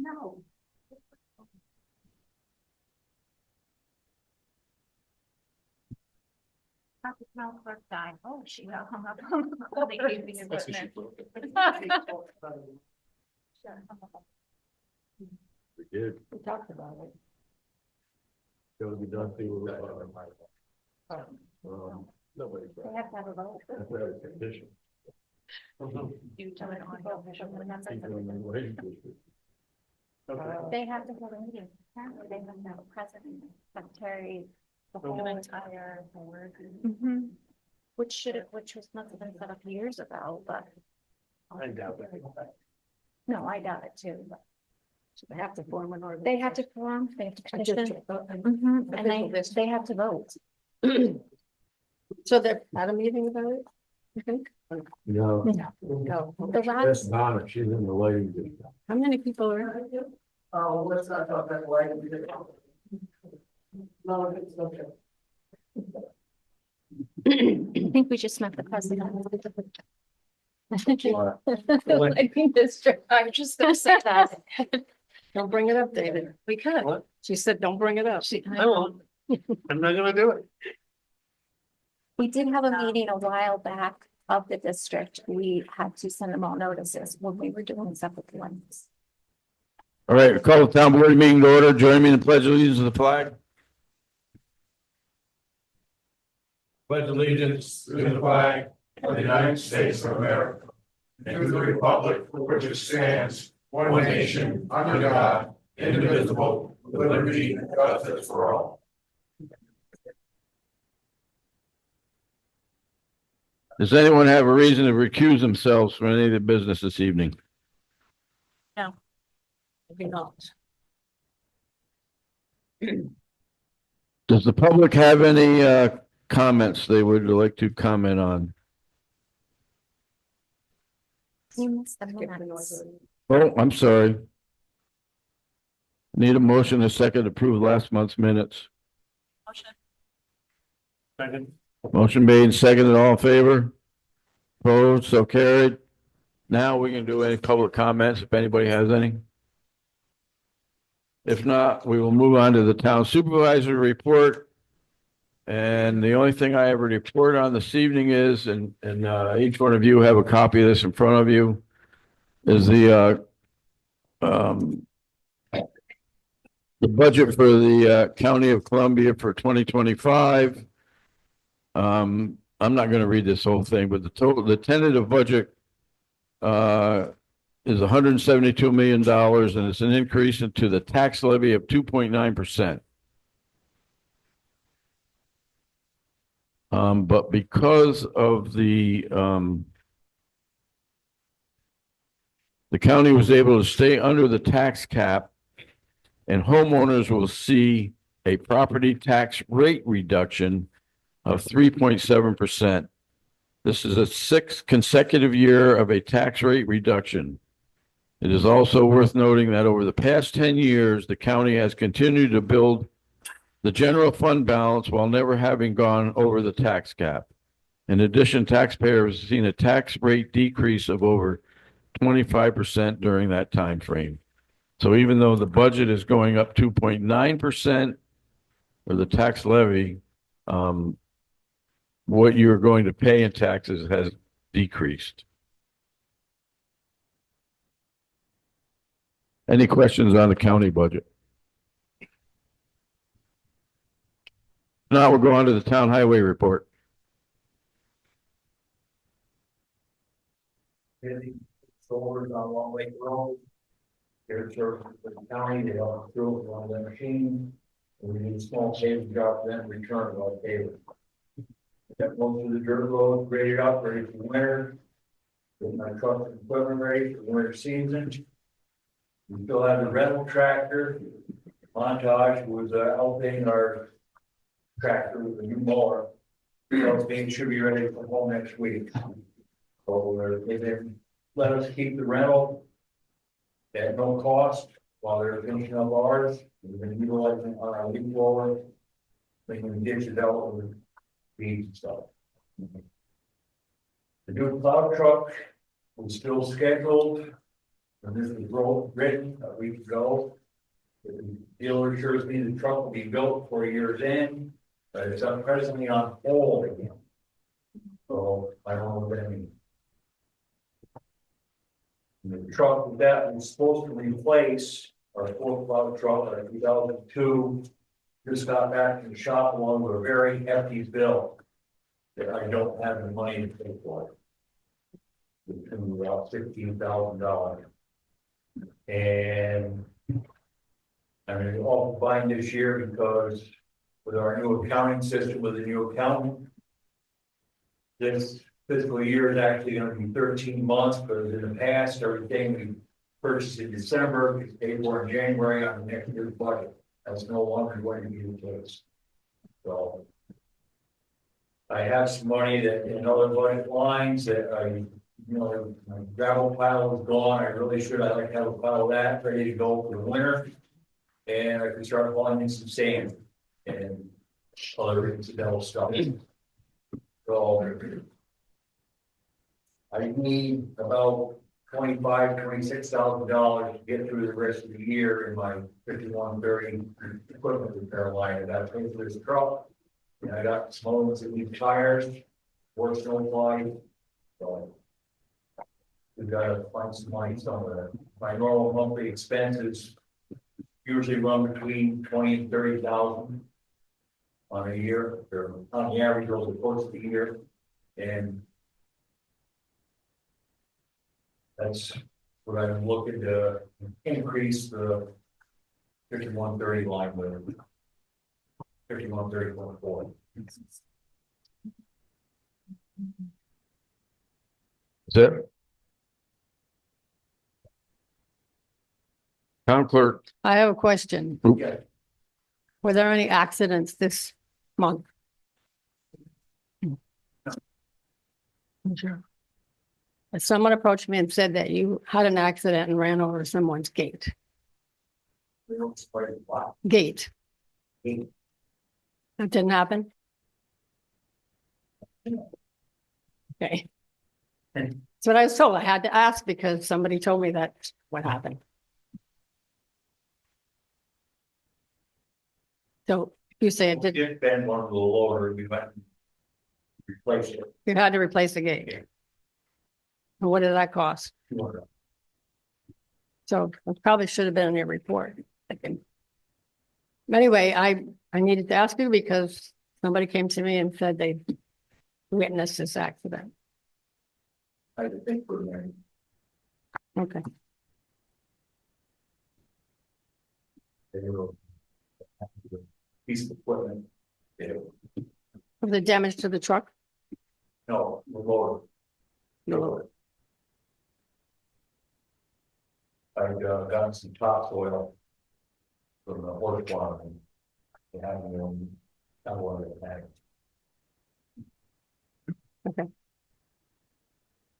No. Dr. Clerk died. Oh, she got hung up on the evening equipment. We did. We talked about it. Gotta be done through. Nobody. They have to have a vote. That's a condition. You tell it on your official minutes. Keep it in the relationship. They have to hold a meeting. Apparently they have to have a president, secretary, the whole entire board. Which must have been set up years ago, but. I doubt it. No, I doubt it too, but So they have to form an organization. they have to form, they have to I petition. just- And official list. they have to vote. So they've had a meeting about it, you think? No. No. The That's last, Donna, she's in the lady. How many people are? Oh, let's not talk that way. No, it's okay. I think we just met the president. Lighting district. I was just gonna say that. Don't bring it up, David. We could. What? She said, don't bring it up. I won't. I'm not gonna do it. We did have a meeting a while back of the district. We had to send them all notices when we were doing separate ones. All right, call the town board meeting to order. Join me in the pledge of allegiance to the flag. Pledge allegiance to the flag of the United States of America and to the republic for which it stands, one nation, under God, indivisible, with liberty and justice for all. Does anyone have a reason to recuse themselves from any of the business this evening? Maybe not. Does the public have any comments they would like to comment on? You missed the Skip the minutes. noise. Oh, I'm sorry. Need a motion, a second to approve last month's minutes. Second. Motion made and seconded, all in favor? Opposed, so carried. Now we can do any public comments if anybody has any. If not, we will move on to the town supervisor report. And the only thing I have a report on this evening is, and each one of you have a copy of this in front of you, is the budget for the County of Columbia for 2025. I'm not going to read this whole thing, but the tentative budget is $172 million, and it's an increase into the tax levy of 2.9%. But because of the county was able to stay under the tax cap, and homeowners will see a property tax rate reduction of 3.7%. This is a sixth consecutive year of a tax rate reduction. It is also worth noting that over the past 10 years, the county has continued to build the general fund balance while never having gone over the tax cap. In addition, taxpayers have seen a tax rate decrease of over 25% during that time frame. So even though the budget is going up 2.9%, or the tax levy, what you're going to pay in taxes has decreased. Any questions on the county budget? Now we'll go on to the town highway report. Shoulders on Long Lake Road. Air service for the county, they all through it on the machine. And we need small savings job, then return like David. Got most of the dirt road graded up, ready for winter. With my truck and equipment ready for winter season. We still have the rental tractor. Montage was helping our tractor with a new mower. So it should be ready for home next week. So they didn't let us keep the rental at no cost while they're finishing up ours. We've been utilizing our leaf blower. They can ditch it out with weeds and stuff. The new plow truck was still scheduled And this was written a week ago. The dealer assures me the truck will be built for a year's end, but it's presently on hold again. So I don't know what that means. The truck that was supposed to replace our 4 truck, our 2002, just got back to the shop along with a very hefty bill that I don't have the money to pay for. It's gonna be about $16,000. And I mean, all combined this year because with our new accounting system with the new accountant, this fiscal year is actually going to be 13 months, because in the past, everything we purchased in December is paid for in January on the next year's budget. That's no longer going to be the case. So I have some money that in other budget lines that my gravel pile is gone. I really should. I like to have a pile of that ready to go for the winter. And I can start hauling in some sand and other incidental stuff. So I need about $26,000 to get through the rest of the year in my 5130 equipment repair line. I got to pay for this truck, and I got some ones that need tires, or snowfly. So we've got to find some money somewhere. My normal monthly expenses usually run between 20 and 30,000 on a year, or on the average over the course of the year, and that's what I'm looking to increase the 5130 line with 5130.4. Is it? Town clerk, I have a question. Yeah, Were there any accidents this month? Sure. Someone approached me and said that you had an accident and ran over someone's gate. we don't spray a lot. Gate. Gate. That didn't happen? Okay. That's what I was told. I had to ask because somebody told me that's what happened. So you say it did, It's been one of the lower, we went and replaced it. you had to replace the gate. And what did that cost? 200. So it probably should have been in your report. I think. Anyway, I needed to ask you because somebody came to me and said they witnessed this accident. I think we're there. Okay. They were piece of equipment. Of the damage to the truck? No, the lower. No. I've gotten some topsoil from the horse farm and they have them, I wanted to have. Okay.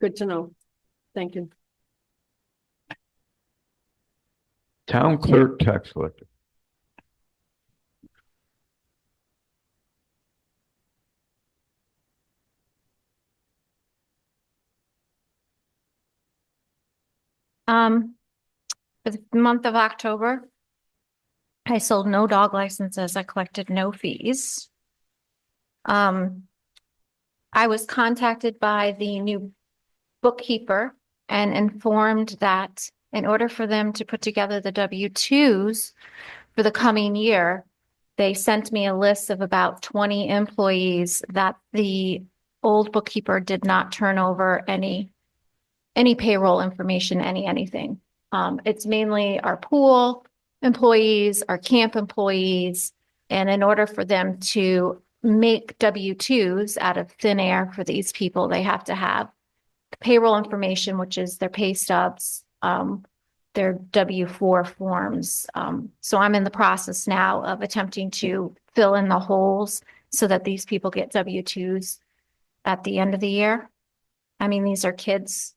Good to know. Thank you. town clerk, tax collector. For the month of October, I sold no dog licenses. I collected no fees. I was contacted by the new bookkeeper and informed that in order for them to put together the W-2s for the coming year, they sent me a list of about 20 employees that the old bookkeeper did not turn over any payroll information, anything. It's mainly our pool employees, our camp employees, and in order for them to make W-2s out of thin air for these people, they have to have payroll information, which is their pay stubs, their W-4 forms. So I'm in the process now of attempting to fill in the holes so that these people get W-2s at the end of the year. I mean, these are kids,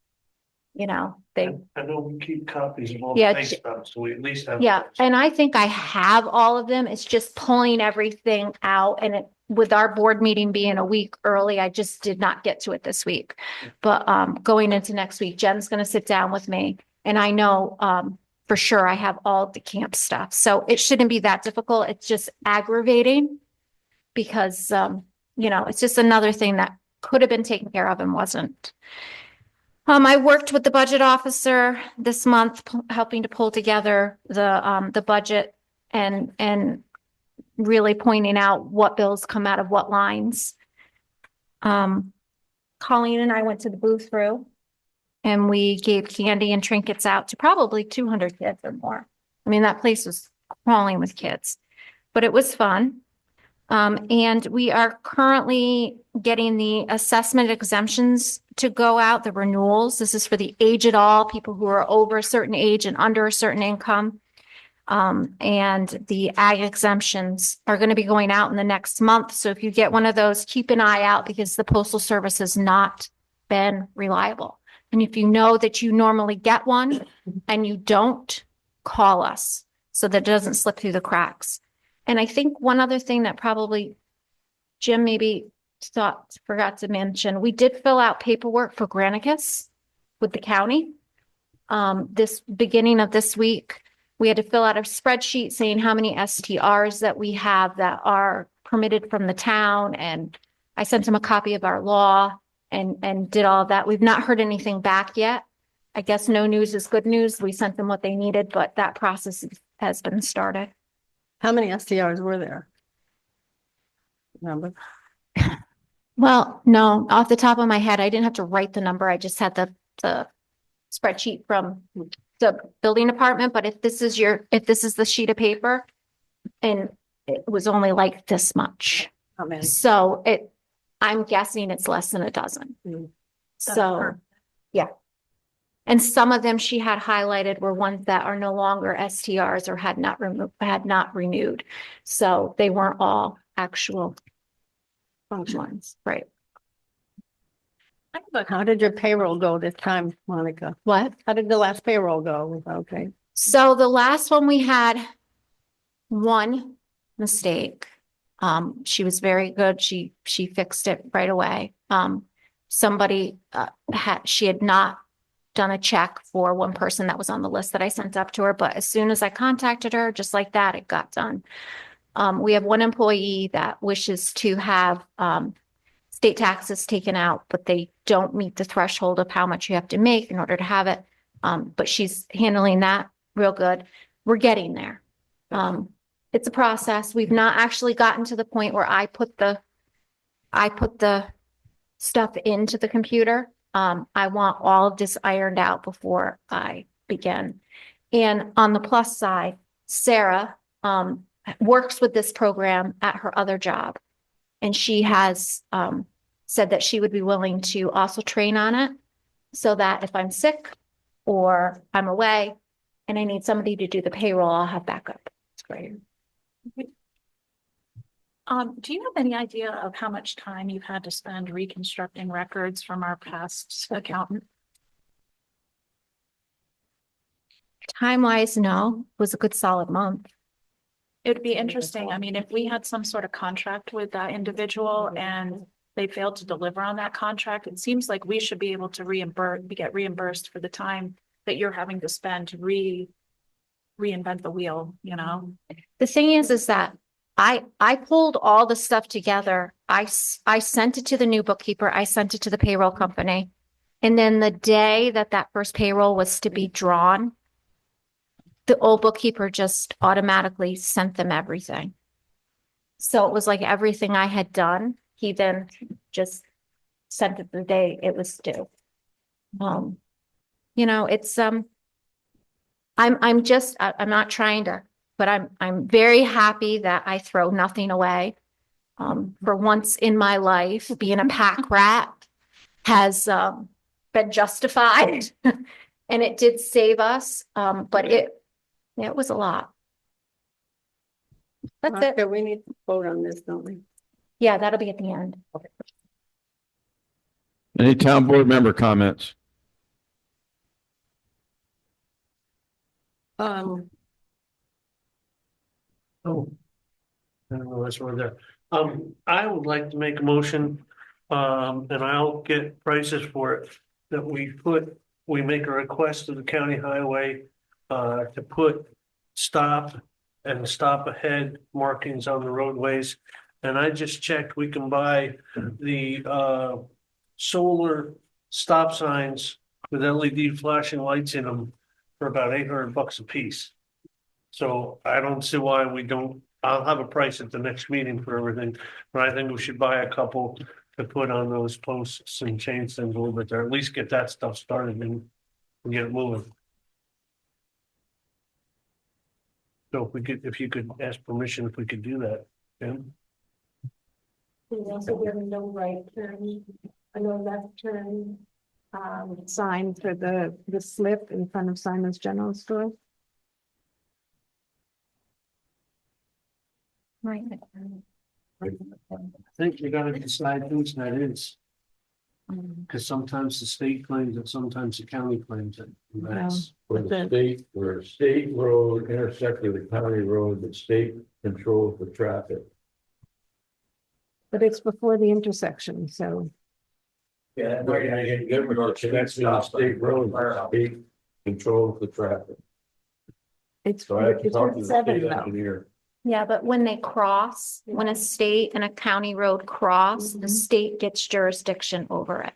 they. I know we keep copies of all Yeah, the pay stubs, so we at least have. Yeah, those. and I think I have all of them. It's just pulling everything out and with our board meeting being a week early, I just did not get to it this week. But going into next week, Jen's gonna sit down with me And I know, for sure I have all the camp stuff. So it shouldn't be that difficult. It's just aggravating because, it's just another thing that could have been taken care of and wasn't. I worked with the budget officer this month, helping to pull together the budget and really pointing out what bills come out of what lines. Colleen and I went to the booth through and we gave candy and trinkets out to probably 200 kids or more. I mean, that place was crawling with kids, but it was fun. And we are currently getting the assessment exemptions to go out, the renewals. This is for the age at all, people who are over a certain age and under a certain income. And the ag exemptions are going to be going out in the next month. So if you get one of those, keep an eye out because the Postal Service has not been reliable. And if you know that you normally get one and you don't, call us so that it doesn't slip through the cracks. And I think one other thing that probably Jim maybe forgot to mention, we did fill out paperwork for Granicus with the county. This beginning of this week, we had to fill out a spreadsheet saying how many STRs that we have that are permitted from the town. And I sent him a copy of our law and did all of that. We've not heard anything back yet. I guess no news is good news. We sent them what they needed, but that process has been started. How many STRs were there? Remember? Well, no, off the top of my head, I didn't have to write the number. I just had the spreadsheet from the building department. But if this is the sheet of paper and it was only like this much. How many? So I'm guessing it's less than a dozen. Mm. So, yeah. And some of them she had highlighted were ones that are no longer STRs or had not renewed. So they weren't all actual ones, right? How did your payroll go this time, Monica? What? How did the last payroll go? Okay. So the last one we had one mistake. She was very good. She fixed it right away. Somebody she had not done a check for one person that was on the list that I sent up to her, but as soon as I contacted her, just like that, it got done. We have one employee that wishes to have state taxes taken out, but they don't meet the threshold of how much you have to make in order to have it. But she's handling that real good. We're getting there. It's a process. We've not actually gotten to the point where I put the stuff into the computer. I want all of this ironed out before I begin. And on the plus side, Sarah works with this program at her other job. And she has said that she would be willing to also train on it so that if I'm sick or I'm away and I need somebody to do the payroll, I'll have backup. It's great. Do you have any idea of how much time you've had to spend reconstructing records from our past accountant? Time-wise, no, it was a good solid month. It would be interesting. I mean, if we had some sort of contract with that individual and they failed to deliver on that contract, it seems like we should be able to get reimbursed for the time that you're having to spend to reinvent the wheel, you know? The thing is that I pulled all the stuff together. I sent it to the new bookkeeper. I sent it to the payroll company. And then the day that first payroll was to be drawn, the old bookkeeper just automatically sent them everything. So it was like everything I had done, he then just sent it the day it was due. It's, I'm not trying to, but I'm very happy that I throw nothing away. For once in my life, being a pack rat has been justified. And it did save us, but it was a lot. That's it. Okay, we need to vote on this, don't we? Yeah, that'll be at the end. Any town board member comments? Oh. I don't know, that's right there. I would like to make a motion, and I'll get prices for it, that we put we make a request to the county highway to put stop and stop ahead markings on the roadways. And I just checked, we can buy the solar stop signs with LED flashing lights in them for about $800 a piece. So I don't see why we don't, I'll have a price at the next meeting for everything, but I think we should buy a couple to put on those posts and change things a little bit, or at least get that stuff started and get it moving. So if we could, if you could ask permission, if we could do that, Jim? We also give a no right turn, a no left turn, sign for the slip in front of Simon's General Store. Right. I think you gotta decide whose that is. Cause sometimes the state claims it, sometimes the county claims it. And that's, For a state road intersecting the county road, the state controls the traffic. But it's before the intersection, so Yeah. That's the state road, the state controls the traffic. it's So I have to it's talk to Route the 7 state though. engineer. Yeah, but when they cross, when a state and a county road cross, the Mhm. state gets jurisdiction over it.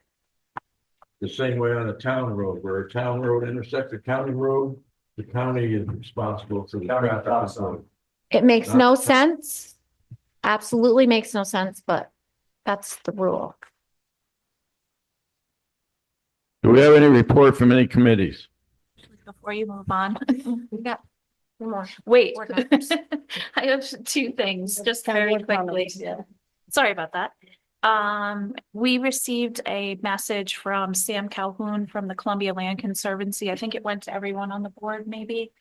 The same way on a town road, where a town road intersects a county road, the county is responsible for the County traffic stops control. It makes Not- no sense. Absolutely makes no sense, but that's the rule. Do we have any report from any committees? Before you move on, We got two more. wait, Board members. I have two things, just Town very board quickly. comments, yeah. Sorry about that. We received a message from Sam Calhoun from the Columbia Land Conservancy. I think it went to everyone on the board, maybe.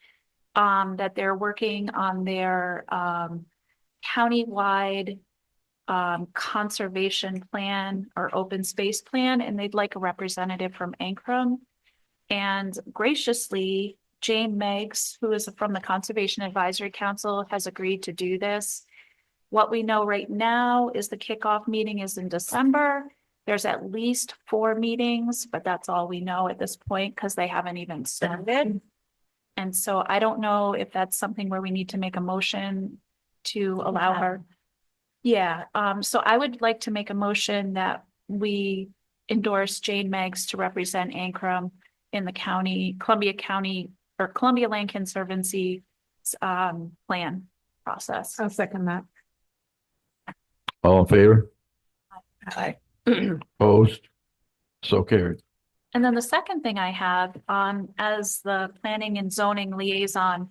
That they're working on their countywide conservation plan or open space plan, and they'd like a representative from Ankrum. And graciously, Jane Meggs, who is from the Conservation Advisory Council, has agreed to do this. What we know right now is the kickoff meeting is in December. There's at least 4 meetings, but that's all we know at this point because they haven't even started. And so I don't know if that's something where we need to make a motion to allow her. Yeah, so I would like to make a motion that we endorse Jane Meggs to represent Ankrum in the county, Columbia County or Columbia Land Conservancy plan process. I'll second that. All in favor? Aye. Opposed? So carried. And then the second thing I have, as the planning and zoning liaison,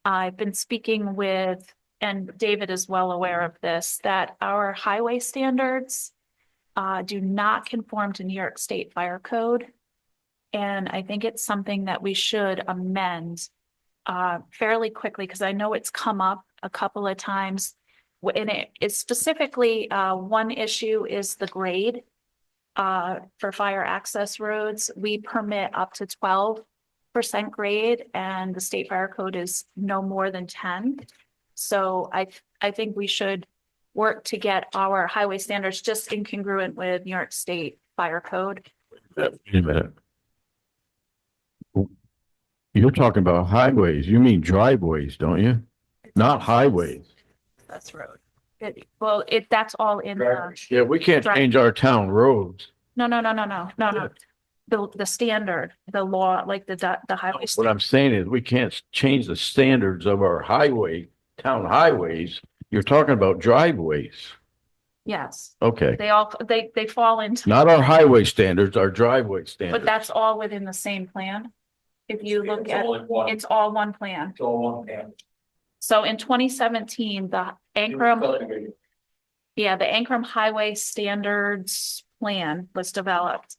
I've been speaking with, and David is well aware of this, that our highway standards do not conform to New York State Fire Code. And I think it's something that we should amend fairly quickly, because I know it's come up a couple of times. And it is specifically, one issue is the grade. For fire access roads, we permit up to 12% grade and the state fire code is no more than 10. So I think we should work to get our highway standards just incongruent with New York State Fire Code. Wait a minute. You're talking about highways. You mean driveways, don't you? Not highways. That's road. That's all in, Yeah, we can't change our town roads. no. The standard, the law, like the highway. What I'm saying is we can't change the standards of our highway, town highways. You're talking about driveways. Yes, Okay, they fall into, not our highway standards, our driveway but standards. that's all within the same plan. If you look It's at, all in one. it's all one plan. It's all one plan. So in 2017, the Ankrum, the Ankrum Highway Standards Plan was developed.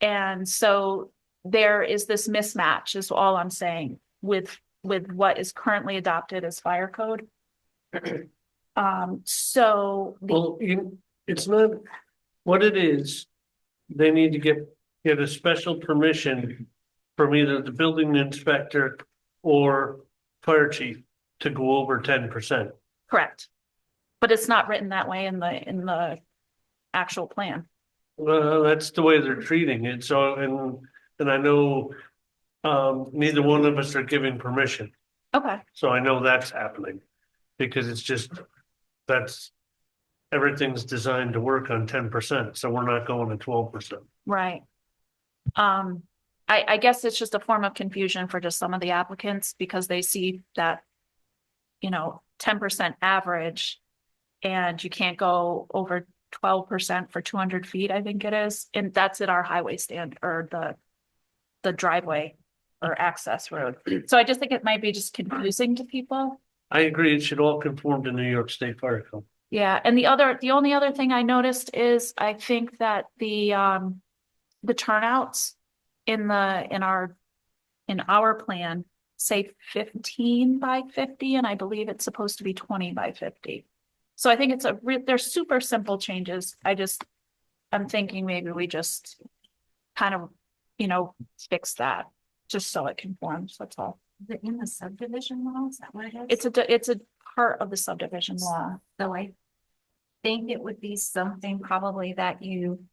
And so there is this mismatch is all I'm saying with what is currently adopted as fire code. well, it's not, what it is, they need to get a special permission from either the building inspector or fire chief to go over 10%. Correct. But it's not written that way in the actual plan. Well, that's the way they're treating it. So, and And I know neither one of us are giving permission, Okay, so I know that's happening. Because it's just, that's, everything's designed to work on 10%, so we're not going to 12%. right. I guess it's just a form of confusion for just some of the applicants because they see that, 10% average and you can't go over 12% for 200 feet, I think it is. And that's at our highway stand or the driveway or access road. So I just think it might be just confusing to people. I agree, it should all conform to New York State Fire Code. Yeah, and the only other thing I noticed is I think that the turnouts in our plan say 15 by 50, and I believe it's supposed to be 20 by 50. So I think they're super simple changes. I'm thinking maybe we just kind of, fix that, just so it conforms, that's all. Is it in the subdivision law? Is that what it is? It's a part of the subdivision law. So I think it would be something probably that you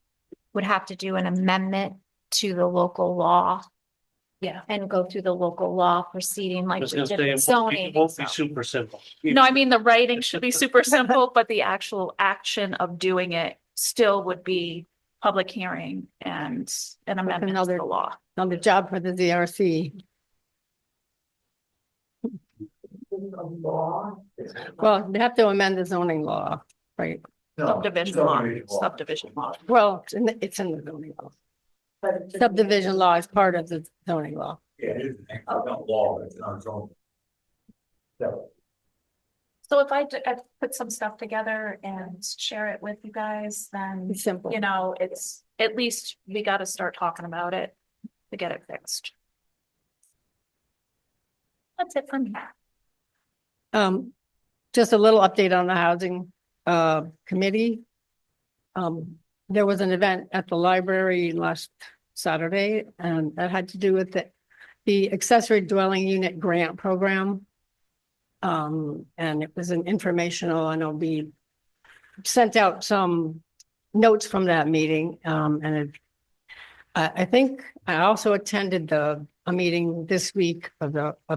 would have to do an amendment to the local law Yeah. and go through the local law proceeding I like was we gonna did say, with it won't be, zoning. it won't be So- super simple. No, I mean, the writing should be super simple, but the actual action of doing it still would be public hearing and an amendment to another- the law. Another job for the ZRC. Well, they have to amend the zoning law, right? Subdivision law. Well, it's in the zoning law. Subdivision law is part of the zoning law. Yeah, it's not law, it's not zone. So, So if I put some stuff together and share it with you guys, then, It's simple. it's, at least we got to start talking about it to get it fixed. That's it from me. Just a little update on the housing committee. There was an event at the library last Saturday, and that had to do with the accessory dwelling unit grant program. And it was an informational, and it'll be sent out some notes from that meeting. I think I also attended a meeting this week of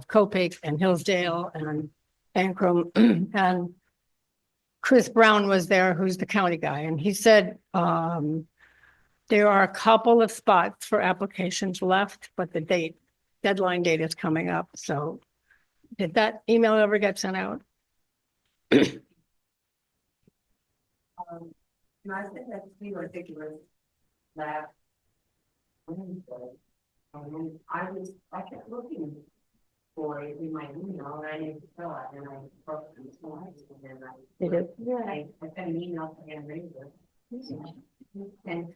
Copake and Hillsdale and Ancrum, and Chris Brown was there, who's the county guy, and he said, there are a couple of spots for applications left, but the deadline date is coming up, so did that email ever get sent out? I think that's pretty ridiculous. That. I kept looking for it in my email, and I didn't fill it, and I broke it this morning, and then It is. I sent an email to Ann Ranger. And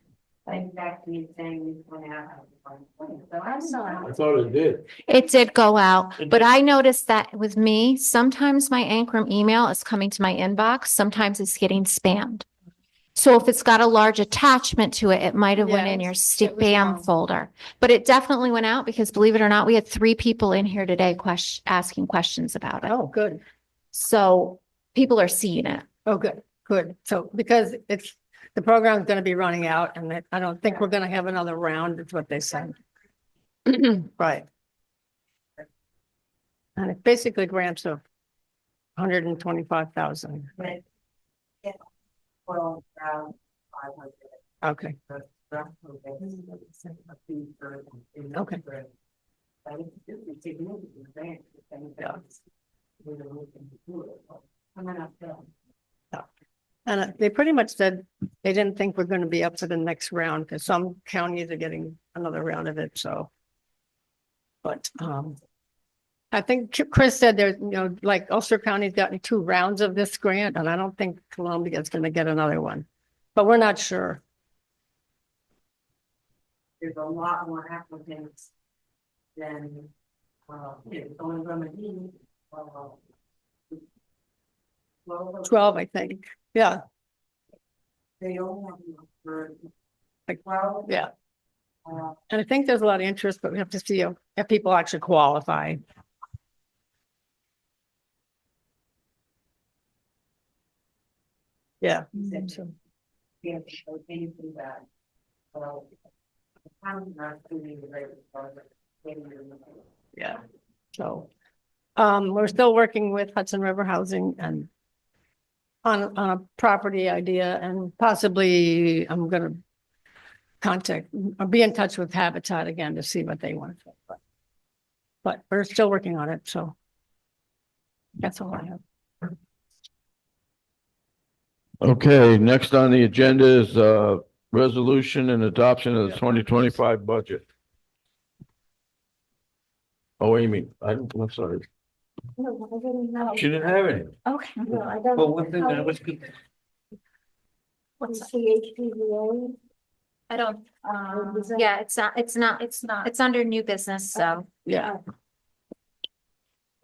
came back to me saying this went out. So I'm sorry. I thought it did. It did go out, It but did. I noticed that with me, sometimes my Ancrum email is coming to my inbox, sometimes it's getting spammed. So if it's got a large attachment to it, it might have went in your Yes, it was spam wrong. folder. But it definitely went out because believe it or not, we had 3 people in here today asking questions about it. Oh, good. So people are seeing it. Oh, good, good. So because the program's gonna be running out, and I don't think we're gonna have another round, is what they said. Right. And it basically grants of 125,000. But, yeah, well, 500. Okay, Okay. Okay. Yeah. and they pretty much said they didn't think we're gonna be up for the next round, because some counties are getting another round of it, so. But, I think Chris said there's, like Ulster County's gotten 2 rounds of this grant, and I don't think Columbia's gonna get another one, but we're not sure. There's a lot more applicants than, it's only gonna be, 12, I think, yeah, they only have enough for Like, 12. yeah. And I think there's a lot of interest, but we have to see if people actually qualify. Yeah. So, Yeah, so anything that, well, I'm not doing the right part. Yeah. So, we're still working with Hudson River Housing and on a property idea, and possibly I'm gonna contact or be in touch with Habitat again to see what they want to say. But we're still working on it, so that's all I have. Okay, next on the agenda is resolution and adoption of the 2025 budget. Oh, Amy, I'm sorry. No, I didn't know. She didn't have any. Okay. No, I don't. Well, one thing that was good. What's CHPVA? I don't, Is that- yeah, it's not, it's under new business, so. Yeah,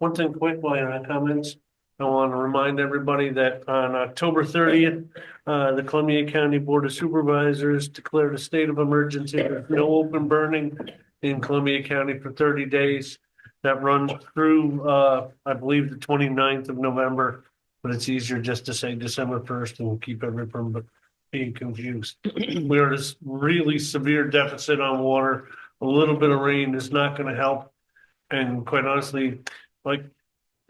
One thing quick while you're on comments, I want to remind everybody that on October 30th, the Columbia County Board of Supervisors declared a state of emergency with no open burning in Columbia County for 30 days. That runs through, I believe, the 29th of November, but it's easier just to say December 1st and keep everyone from being confused. We are this really severe deficit on water. A little bit of rain is not going to help. And quite honestly, like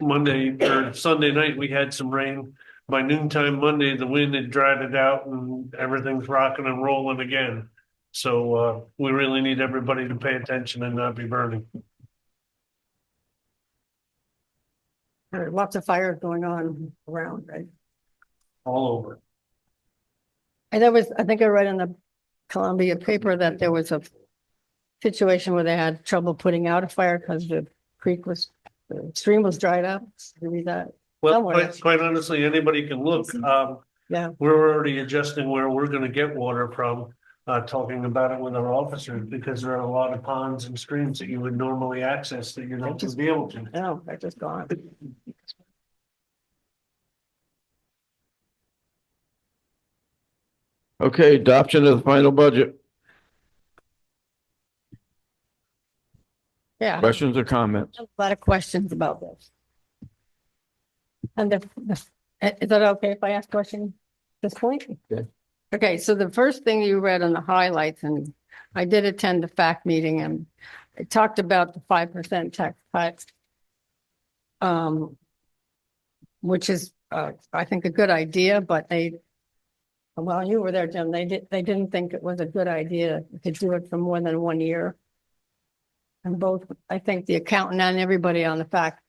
Monday or Sunday night, we had some rain. By noontime Monday, the wind had dried it out and everything's rocking and rolling again. So we really need everybody to pay attention and not be burning. there are lots of fires going on around, right? All over. And I think I read in the Columbia paper that there was a situation where they had trouble putting out a fire because the stream was dried up. Did you read that? Well, Somewhere. quite honestly, anybody can look. Yeah. We're already adjusting where we're gonna get water from, talking about it with our officers, because there are a lot of ponds and streams that you would normally access that you're not gonna be able to. No, they're just gone. Okay, adoption of the final budget. Yeah. Questions or comments? A lot of questions about this. And is that okay if I ask questions at this point? Yeah. Okay, so the first thing you read on the highlights, and I did attend the FAC meeting, and it talked about the 5% tax cut. Which is, I think, a good idea, but well, you were there, Jim, they didn't think it was a good idea to do it for more than 1 year. And both, I think the accountant and everybody on the fact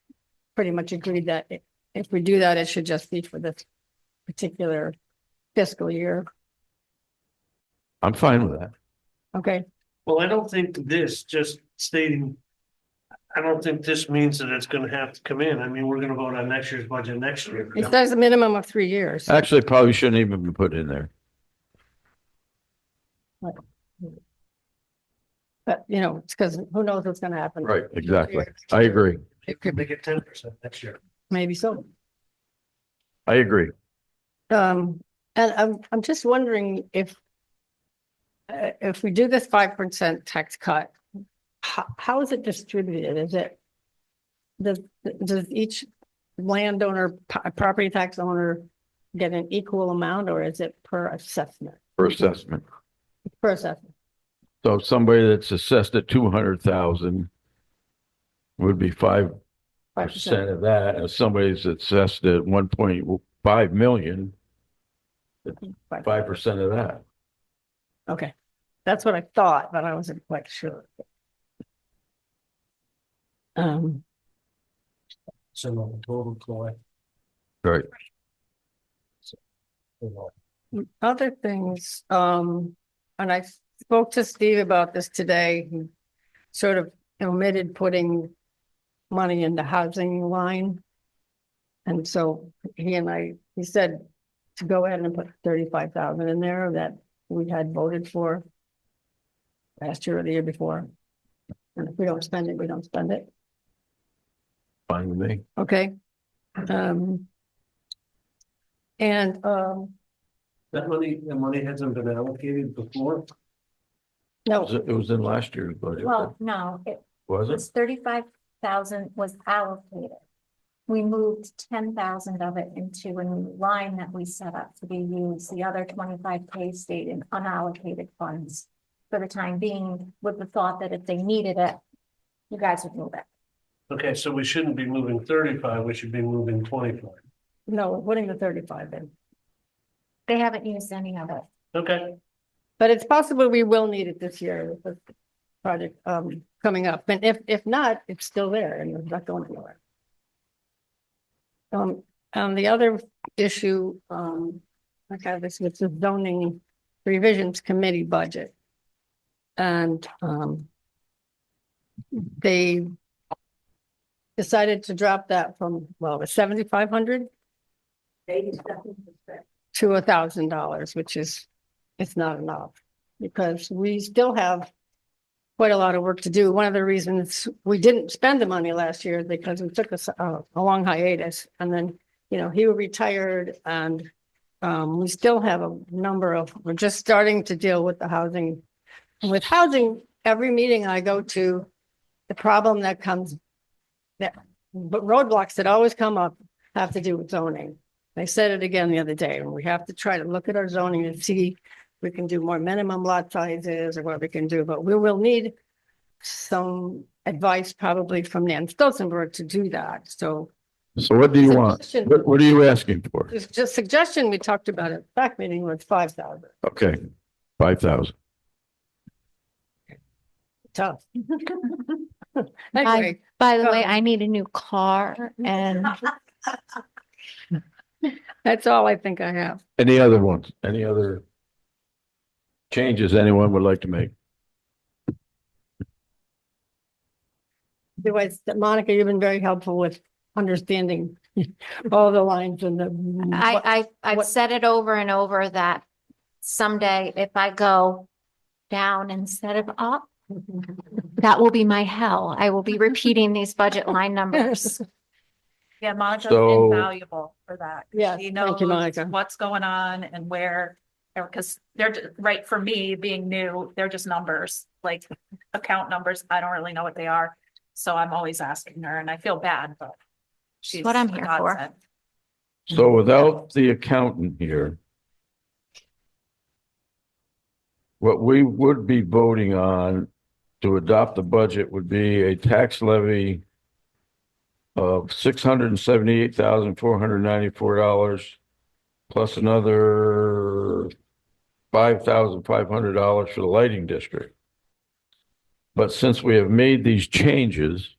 pretty much agreed that if we do that, it should just be for this particular fiscal year. I'm fine with that. Okay, Well, I don't think this just stating, I don't think this means that it's gonna have to come in. I mean, we're gonna vote on next year's budget next year. it says a minimum of 3 years. Actually, probably shouldn't even be put in there. But, it's because who knows what's gonna happen. Right, exactly. I agree. It could be, Make it 10% next year. maybe so. I agree. And I'm just wondering if we do this 5% tax cut, how is it distributed? Does each landowner, property tax owner get an equal amount, or is it per assessment? For assessment. Per assessment. So somebody that's assessed at 200,000 would be 5% 5%. of that. And somebody that's assessed at 1.5 million, 5% of that. Okay, that's what I thought, but I wasn't quite sure. So the total collect. Right. Other things, and I spoke to Steve about this today. He sort of omitted putting money in the housing line. And so he said to go ahead and put 35,000 in there that we had voted for last year or the year before. And if we don't spend it, we don't spend it. Fine with me. Okay. That money hasn't been allocated before. No, It was in last year's budget. Well, no, it Was it? was 35,000 was allocated. We moved 10,000 of it into a new line that we set up to be used. The other 25K stayed in unallocated funds. for the time being, with the thought that if they needed it, you guys would move it. Okay, so we shouldn't be moving 35, we should be moving 25. No, we're putting the 35 in. They haven't used any of it. Okay, But it's possible we will need it this year with the project coming up. And if not, it's still there and it's not going anywhere. And the other issue, okay, this was the zoning revisions committee budget. And they decided to drop that from, well, it was 7,500 to $1,000, which is, it's not enough. Because we still have quite a lot of work to do. One of the reasons we didn't spend the money last year is because we took a long hiatus, and then, you know, he retired, and we still have a number of, we're just starting to deal with the housing. With housing, every meeting I go to, the problem that comes, but roadblocks that always come up have to do with zoning. I said it again the other day, and we have to try to look at our zoning and see if we can do more minimum lot sizes or what we can do, but we will need some advice probably from Nan Stolzenberg to do that. So So what do you want? Suggestion. What are you asking for? just suggestion we talked about at back meeting was 5,000. Okay, 5,000. Tough. Anyway, By the way, Um, I need a new car and that's all I think I have. Any other ones? Any other changes anyone would like to make? Otherwise, Monica, you've been very helpful with understanding all the lines and the. I've what- said it over and over that someday if I go down instead of up, that will be my hell. I will be repeating these budget line numbers. Yeah, Monica's So- invaluable for that. Yes, She thank you, knows Monica. what's going on and where, because they're, right, for me, being new, they're just numbers, like account numbers. I don't really know what they are. So I'm always asking her and I feel bad, but she's what I'm a here for. godsend. So without the accountant here, what we would be voting on to adopt the budget would be a tax levy of $678,494 plus another $5,500 for the lighting district. But since we have made these changes,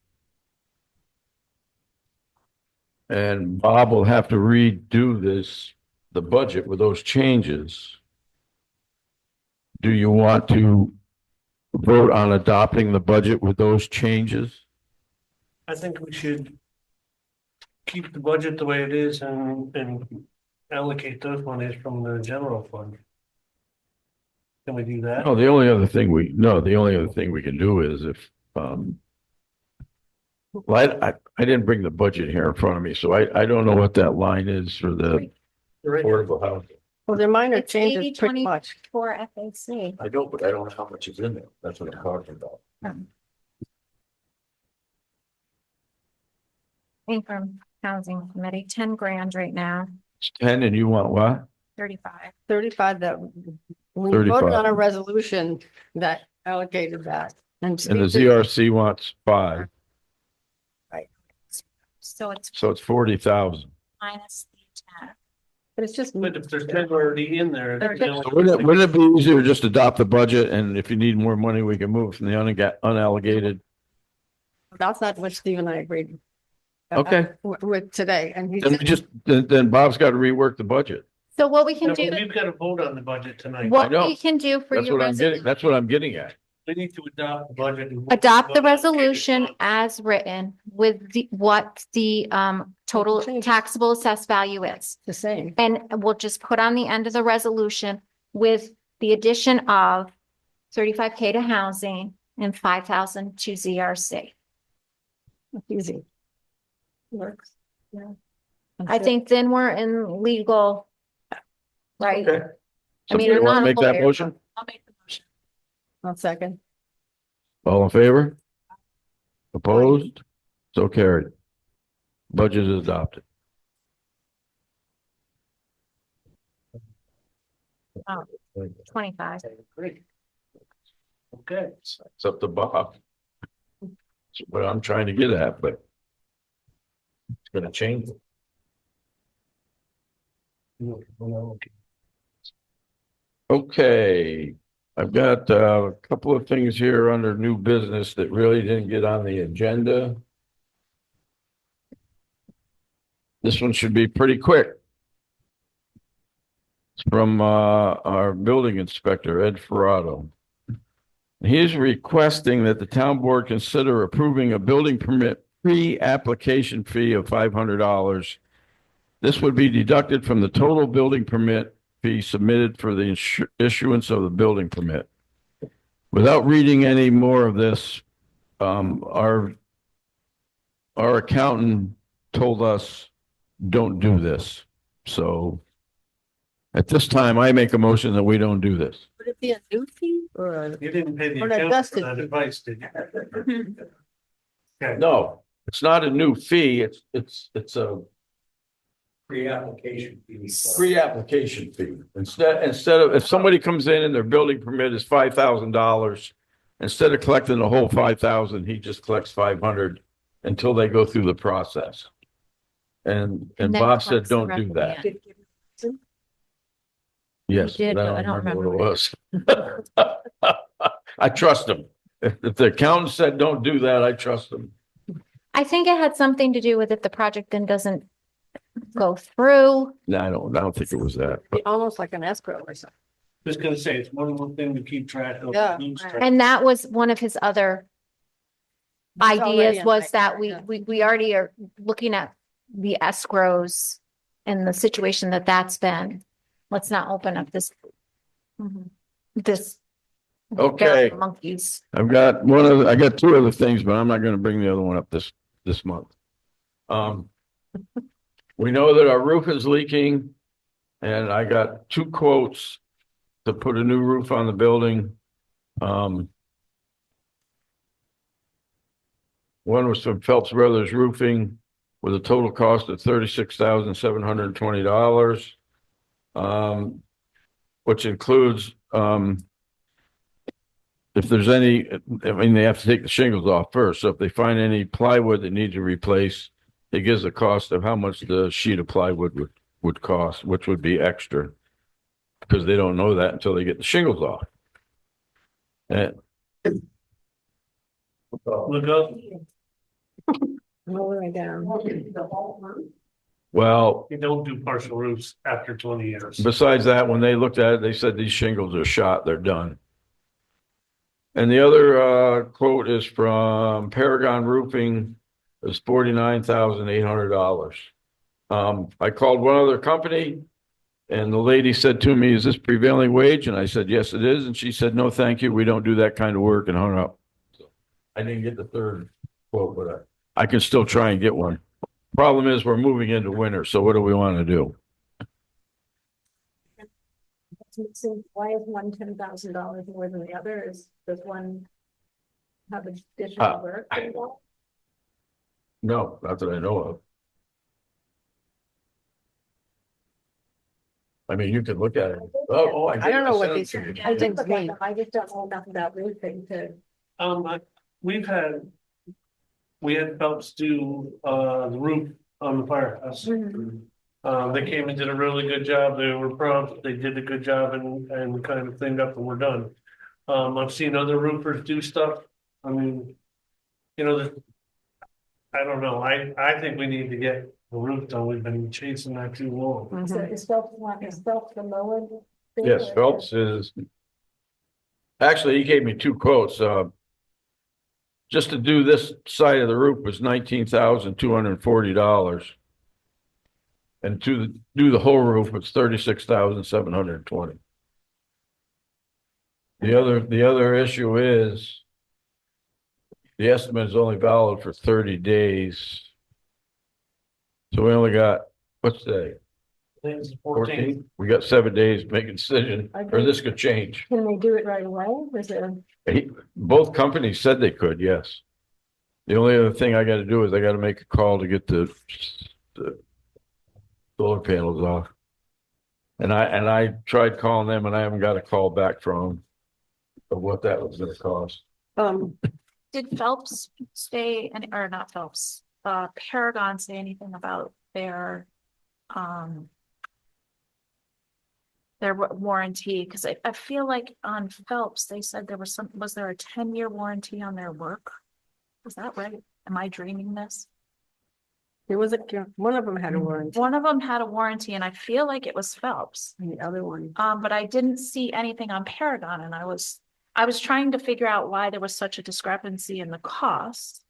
and Bob will have to redo the budget with those changes, do you want to vote on adopting the budget with those changes? I think we should keep the budget the way it is and allocate those monies from the general fund. Can we do that? No, the only other thing we can do is if, well, I didn't bring the budget here in front of me, so I don't know what that line is for the Right. affordable housing. Well, their minor It's changes 80, pretty much. For FAC. I don't, but I don't know how much is in there. That's what I'm talking about. From Housing Committee, 10 grand right now, It's 10 and you want what? 35. 35 that we 35. voted on a resolution that allocated that. And the ZRC wants 5, So it's so it's 40,000. minus the 10. But it's just, But if there's 10 already in there. They're you know, So wouldn't it be easier to just adopt the budget, and if you need more money, we can move from the unallocated? that's not what Steve and I agreed. Okay. With today, and he Then we said, just, then Bob's got to rework the budget. So what we Yeah, can but do, we've got to vote on the budget tonight. what know. we can do for That's your what I'm getting, resolution, that's what I'm getting at. We need to adopt the budget. and- adopt the resolution as written with what the total Change. taxable assessed value is. the same. And we'll just put on the end of the resolution with the addition of 35K to housing and 5,000 to ZRC. Easy. Works. Yeah. I think then we're in legal, right? Okay. I mean, Somebody I'm want not to a make that lawyer. motion? I'll make the motion. 1 second. All in favor? Opposed? So carried. Budget is adopted. 25. Okay. It's up to Bob. That's what I'm trying to get at, but it's gonna change. Okay, I've got a couple of things here under new business that really didn't get on the agenda. This one should be pretty quick. It's from our building inspector, Ed Ferrado. He's requesting that the town board consider approving a building permit pre-application fee of $500. This would be deducted from the total building permit fee submitted for the issuance of the building permit. Without reading any more of this, our accountant told us, don't do this. So at this time, I make a motion that we don't do this. Would it be a new fee or a? You didn't pay the Or an accountant for adjusted that fee. advice, did you? Okay. No, it's not a new fee. It's a Pre-application fee. pre-application fee. Instead of, if somebody comes in and their building permit is $5,000, instead of collecting the whole 5,000, he just collects 500 until they go through the process. And And then Bob said, collects the don't rest do at the that. end. Yes, He did, but but I don't remember what it was. I trust him. If the accountant said, don't do that, I trust him. I think it had something to do with if the project then doesn't go through. No, I don't think it was that. But Almost like an escrow or something. Just gonna say, it's one more thing to keep track of. Yeah. Lose track. And that was one of his other It's already ideas in was my- that yeah. we already are looking at the escrows and the situation that that's been. Let's not open up this Okay. barrel of monkeys. I got two other things, but I'm not gonna bring the other one up this month. We know that our roof is leaking, and I got 2 quotes to put a new roof on the building. One was from Phelps Brothers Roofing with a total cost of $36,720. Which includes, if there's any, I mean, they have to take the shingles off first. So if they find any plywood that needs to replace, it gives the cost of how much the sheet of plywood would cost, which would be extra. Because they don't know that until they get the shingles off. And Look up, All the way down. The whole roof. well, you don't do partial roofs after 20 years. besides that, when they looked at it, they said these shingles are shot, they're done. And the other quote is from Paragon Roofing, it's $49,800. I called one other company and the lady said to me, is this prevailing wage? And I said, yes, it is. And she said, no, thank you. We don't do that kind of work, and hung up. So I didn't get the third quote, but I can still try and get one. Problem is, we're moving into winter, so what do we want to do? So why is one $10,000 more than the other? Does one have additional work? involved? No, not that I know of. I mean, you could look at it. Oh, I don't know what sent it these to you. I just things look at mean. them. I just don't know enough about roofing to. We've had. We had Phelps do, the roof on the firehouse. They came and did a really good job. They were prompt. They did a good job and kind of cleaned up and we're done. I've seen other roofers do stuff. I mean, you know, I don't know. I think we need to get the roof done. We've been chasing that too long. So is Phelps the lower? bid Yes, or- Phelps is. Actually, he gave me 2 quotes. Just to do this side of the roof was $19,240. And to do the whole roof was $36,720. The other issue is the estimate is only valid for 30 days. So we only got, what's today? I think it's 14. 14? We got 7 days to make a decision, or this could change. Can they do it right away? Is there? Both companies said they could, yes. The only other thing I gotta do is I gotta make a call to get the solar panels off. And I tried calling them and I haven't got a call back from them. of what that was gonna cost. Did Phelps say, or not Phelps, Paragon say anything about their warranty? Because I feel like on Phelps, they said was there a 10-year warranty on their work? Is that right? Am I dreaming this? There was one of them had a warranty, One of them had a warranty and I feel like it was Phelps. and the other one. But I didn't see anything on Paragon and I was trying to figure out why there was such a discrepancy in the cost.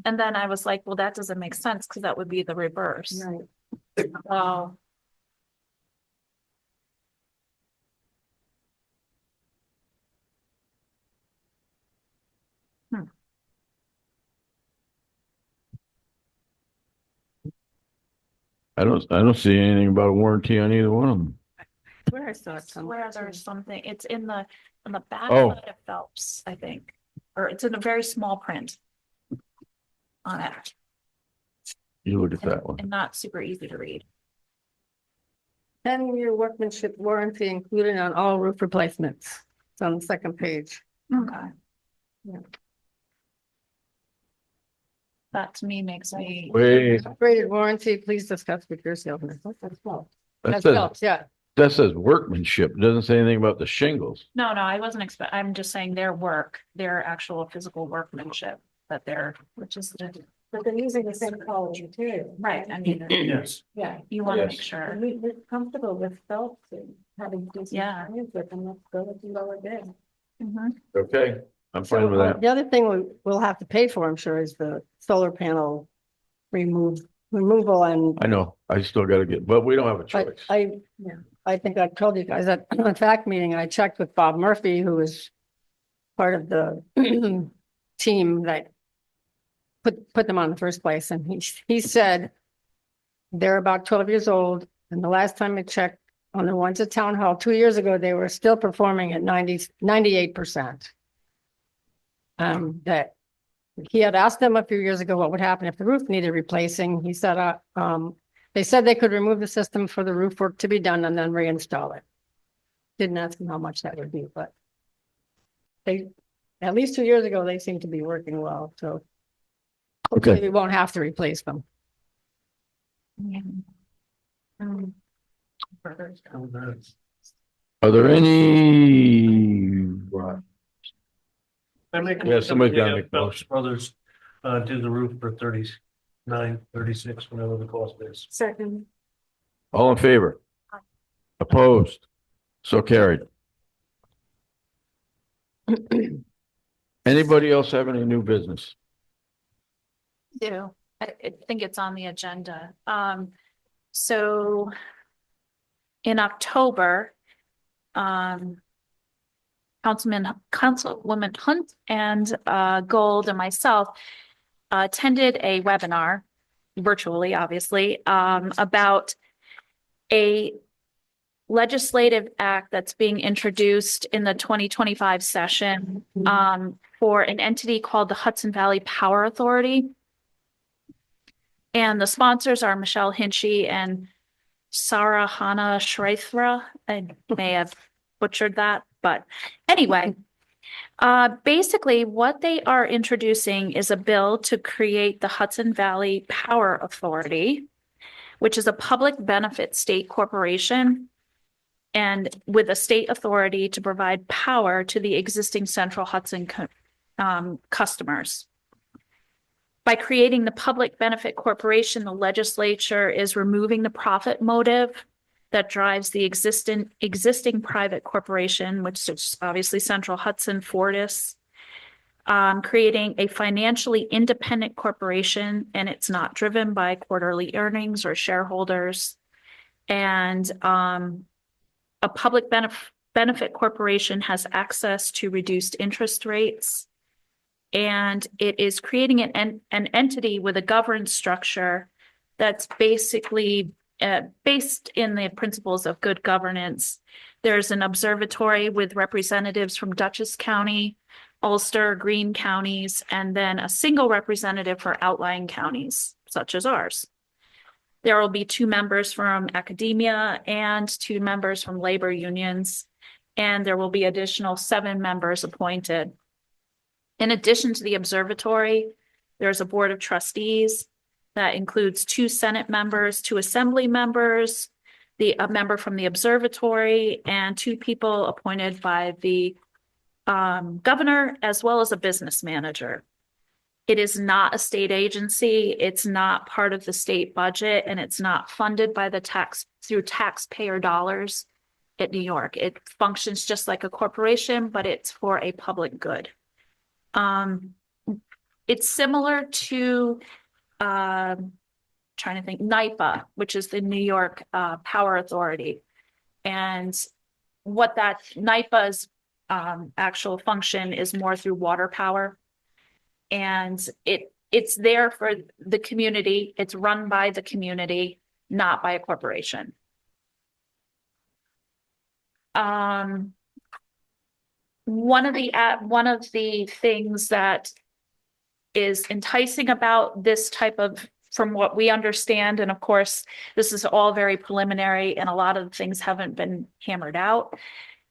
And then I was like, well, that doesn't make sense because that would be the reverse. Right. Oh, I don't see anything about a warranty on either one of them. Where I saw it somewhere. where there's something, it's in the, on the back Oh. side of Phelps, I think. Or it's in a very small print on it You look at that one. and not super easy to read. 10-year workmanship warranty included on all roof replacements. It's on the second page. Okay. Yeah. That to me makes me, Wait, Upgraded warranty, please discuss with your salesman. That's Phelps. that That's says, Phelps, yeah. that says workmanship. It doesn't say anything about the shingles. no, I wasn't I'm just saying their work, their actual physical workmanship, that they're, which is, But they're using the same quality material. right, I mean, Yes. Yeah. you want to Yes. make sure. And we're comfortable with Phelps and having decent Yeah. experience with them. Let's go with the lower bid. Mhm. Okay, I'm fine with that. The other thing we'll have to pay for, I'm sure, is the solar panel removal and I know, I still gotta get, but we don't have a choice. I think I told you guys at a fact meeting, I checked with Bob Murphy, who is part of the team that put them on in the first place, and he said they're about 12 years old, and the last time I checked on the ones at Town Hall 2 years ago, they were still performing at 98%. That he had asked them a few years ago what would happen if the roof needed replacing. He said, they said they could remove the system for the roof work to be done and then reinstall it. Didn't ask him how much that would be, but at least 2 years ago, they seem to be working well, so hopefully Okay, we won't have to replace them. are there any? I make. Yeah, somebody's gotta Yeah, make a Phelps motion. Brothers, do the roof for 39, 36, whatever the cost is. Second. All in favor? Opposed? So carried. Anybody else have any new business? Do. I think it's on the agenda. So in October, Councilwoman Hunt and Gold and myself attended a webinar, virtually, obviously, about a legislative act that's being introduced in the 2025 session for an entity called the Hudson Valley Power Authority. And the sponsors are Michelle Hinchy and Sarah Hannah Shreithra. I may have butchered that, but anyway, basically what they are introducing is a bill to create the Hudson Valley Power Authority, which is a public benefit state corporation and with a state authority to provide power to the existing Central Hudson customers. By creating the public benefit corporation, the legislature is removing the profit motive that drives the existing private corporation, which is obviously Central Hudson Fortis, creating a financially independent corporation, and it's not driven by quarterly earnings or shareholders. And a public benefit corporation has access to reduced interest rates. And it is creating an entity with a governance structure that's basically based in the principles of good governance. There's an observatory with representatives from Dutchess County, Ulster, Greene counties, and then a single representative for outlying counties, such as ours. There will be 2 members from academia and 2 members from labor unions. and there will be additional 7 members appointed. In addition to the observatory, there's a board of trustees that includes 2 Senate members, 2 Assembly members, a member from the observatory, and 2 people appointed by the governor, as well as a business manager. It is not a state agency. It's not part of the state budget, and it's not funded by through taxpayer dollars at New York. It functions just like a corporation, but it's for a public good. It's similar to, trying to think, NYPA, which is the New York Power Authority. And what that NYPA's actual function is more through water power. And it's there for the community. It's run by the community, not by a corporation. One of the things that is enticing about this type of, from what we understand, and of course, this is all very preliminary and a lot of things haven't been hammered out,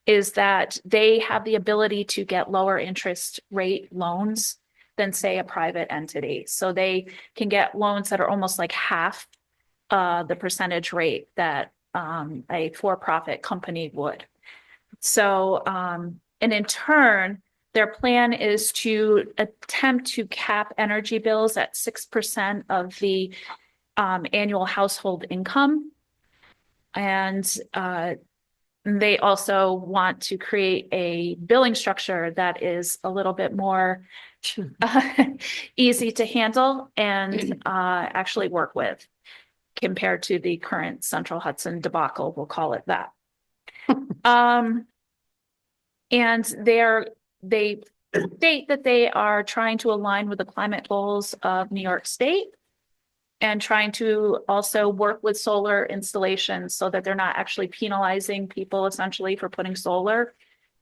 is that they have the ability to get lower interest rate loans than, say, a private entity. So they can get loans that are almost like half the percentage rate that a for-profit company would. So, and in turn, their plan is to attempt to cap energy bills at 6% of the annual household income. And they also want to create a billing structure that is a little bit more easy to handle and actually work with compared to the current Central Hudson debacle, we'll call it that. And they state that they are trying to align with the climate goals of New York State and trying to also work with solar installations so that they're not actually penalizing people essentially for putting solar.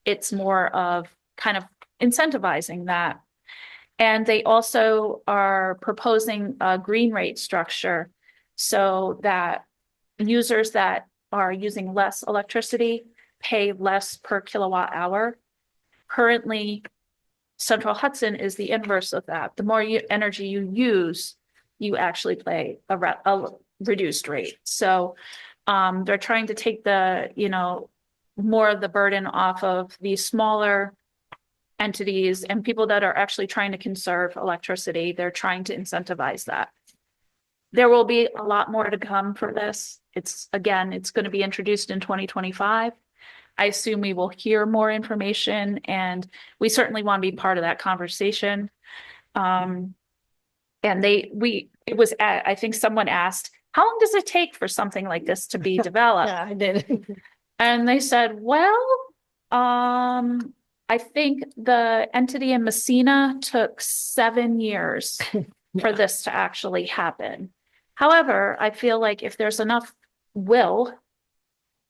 It's more of kind of incentivizing that. And they also are proposing a green rate structure so that users that are using less electricity pay less per kilowatt hour. Currently, Central Hudson is the inverse of that. The more energy you use, you actually pay a reduced rate. So they're trying to take the, more of the burden off of these smaller entities and people that are actually trying to conserve electricity. They're trying to incentivize that. There will be a lot more to come for this. It's going to be introduced in 2025. I assume we will hear more information, and we certainly want to be part of that conversation. And I think someone asked, how long does it take for something like this to be developed? Yeah, I did. And they said, well, I think the entity in Messina took 7 years for this to actually happen. However, I feel like if there's enough will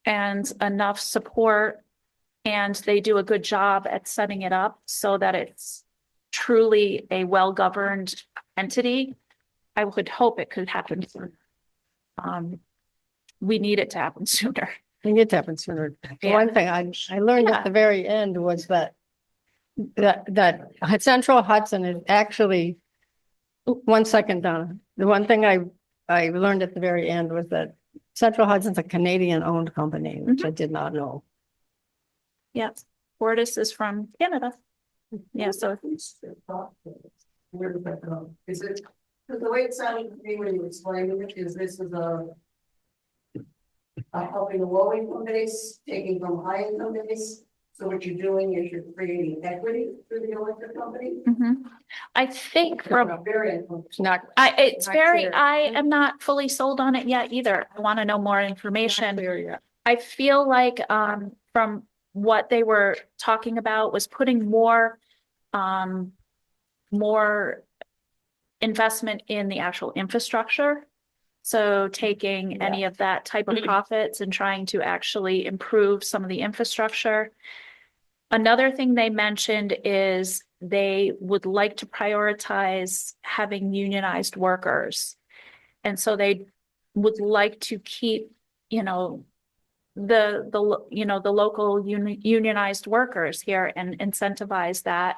and enough support, and they do a good job at setting it up so that it's truly a well-governed entity, I would hope it could happen sooner. We need it to happen sooner. I think it happened sooner. The Yeah. one thing I learned Yeah. at the very end was that Central Hudson is actually, one second, Donna. The one thing I learned at the very end was that Central Hudson's a Canadian-owned company, which I did not know. Yes, Fortis is from Canada. Yeah, so Where did that go? Is it, because the way it sounded to me when you explained it, is this is a helping the low income base, taking from high income base. So what you're doing is you're creating equity for the electric company. I think from Very It's not. it's Not very, clear. I am not fully sold on it yet either. I want to know more information. Clear yet. I feel like from what they were talking about was putting more investment in the actual infrastructure. So taking any of that type of profits and trying to actually improve some of the infrastructure. Another thing they mentioned is they would like to prioritize having unionized workers. And so they would like to keep, the local unionized workers here and incentivize that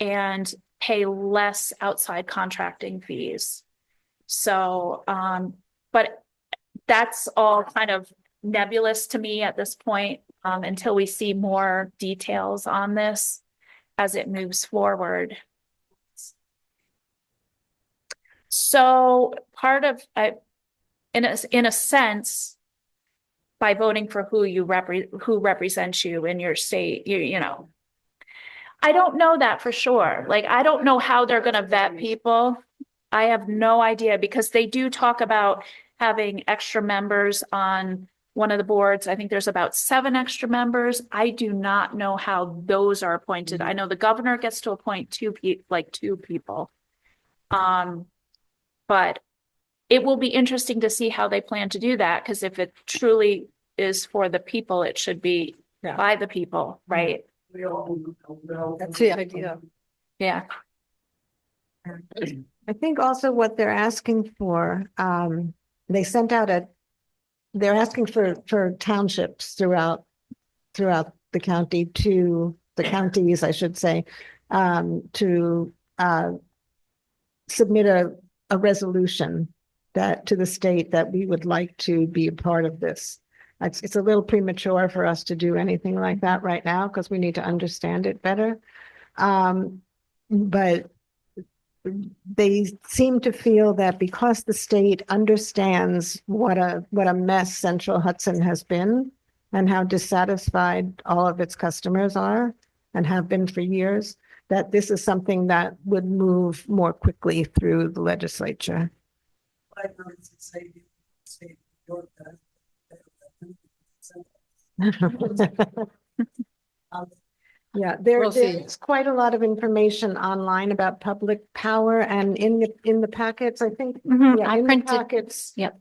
and pay less outside contracting fees. So, but that's all kind of nebulous to me at this point, until we see more details on this as it moves forward. So part of, in a sense, by voting for who represents you in your state, you know. I don't know that for sure. Like, I don't know how they're gonna vet people. I have no idea, because they do talk about having extra members on one of the boards. I think there's about 7 extra members. I do not know how those are appointed. I know the governor gets to appoint 2 people. But it will be interesting to see how they plan to do that, because if it truly is for the people, it should be Yeah. by the people, right? That's the idea. Yeah. I think also what they're asking for, they sent out they're asking for townships throughout the county the counties, I should say, to submit a resolution to the state that we would like to be a part of this. It's a little premature for us to do anything like that right now, because we need to understand it better. But they seem to feel that because the state understands what a mess Central Hudson has been and how dissatisfied all of its customers are and have been for years, that this is something that would move more quickly through the legislature. Yeah, We'll see. there's quite a lot of information online about public power, and in the packets, I think. Yeah, I in the printed, packets, yep.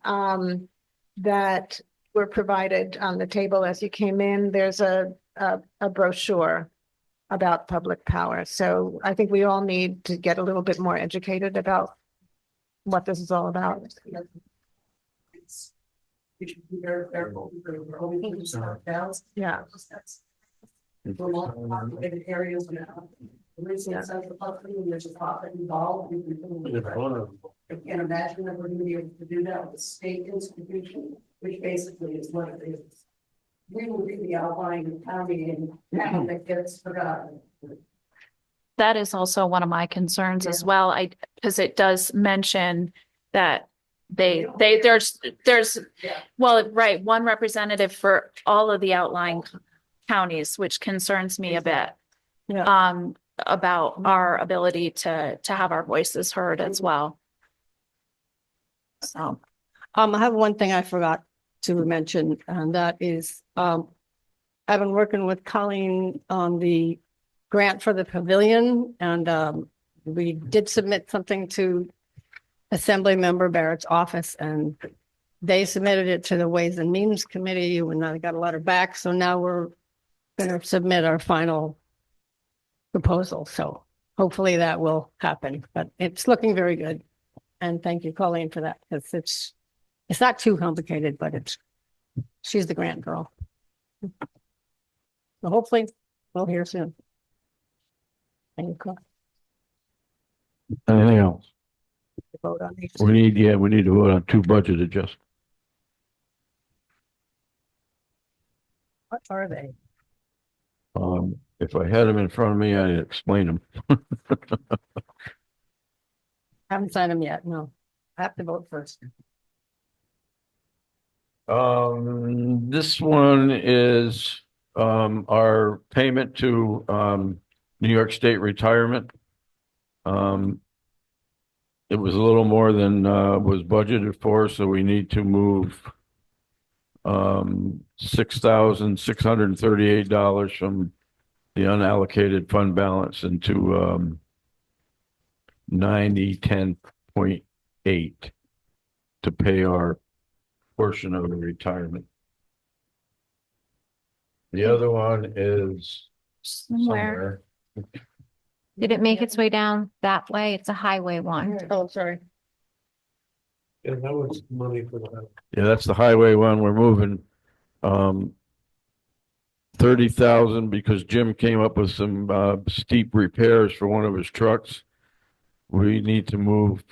that were provided on the table as you came in, there's a brochure about public power. So I think we all need to get a little bit more educated about what this is all about. We should be very careful. We're only going to start down. Yeah. Remote populated areas now. The reason it's such a public, there's a profit involved. I can't imagine that we're gonna be able to do that with a state institution, which basically is what it is. We will be the outlying county and that gets forgotten. That is also one of my concerns as well. Because it does mention that there's, Yeah. well, right, one representative for all of the outlying counties, which concerns me a bit. Yeah. About our ability to have our voices heard as well. So, I have one thing I forgot to mention, and that is, I've been working with Colleen on the grant for the pavilion, and we did submit something to Assembly Member Barrett's office, and they submitted it to the Ways and Means Committee, and I got a letter back, so now we're going to submit our final proposal, so hopefully that will happen, but it's looking very good. And thank you, Colleen, for that, because it's not too complicated, but she's the grant girl. So hopefully we'll hear soon. Thank you, Carl. Anything else? Vote on these. We need to vote on 2 budget adjustments. What are they? If I had them in front of me, I'd explain them. Haven't signed them yet, no. I have to vote first. This one is, our payment to, New York State Retirement. It was a little more than, was budgeted for, so we need to move, $6,638 from the unallocated fund balance into, 9010.8 to pay our portion of the retirement. The other one is Somewhere. somewhere. Did it make its way down that way? It's a highway one. Oh, sorry. And that was money for that. Yeah, that's the highway one. We're moving 30,000 because Jim came up with some steep repairs for one of his trucks. We need to move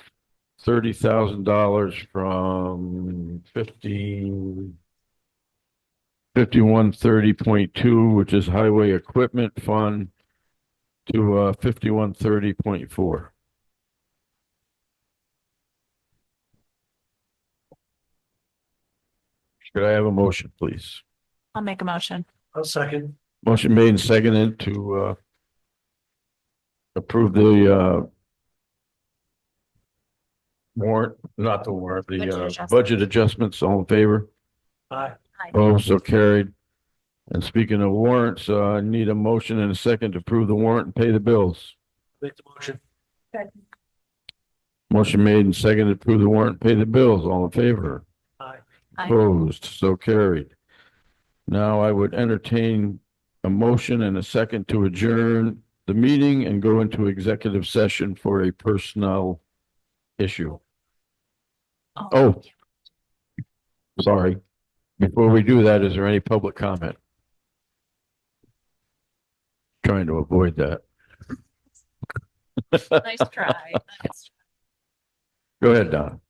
$30,000 from 5130.2, which is highway equipment fund, to 5130.4. Could I have a motion, please? I'll make a motion. I'll second. Motion made and seconded to approve the warrant, not the warrant, Budget the adjustment. budget adjustments. All in favor? Aye. Oh, so carried. And speaking of warrants, I need a motion and a second to approve the warrant and pay the bills. Make the motion. Motion made and seconded to approve the warrant and pay the bills. All in favor? Aye. Aye. Opposed, so carried. Now I would entertain a motion and a second to adjourn the meeting and go into executive session for a personnel issue. Oh. Sorry. Before we do that, is there any public comment? Trying to avoid that. Nice try. Nice. Go ahead, Don.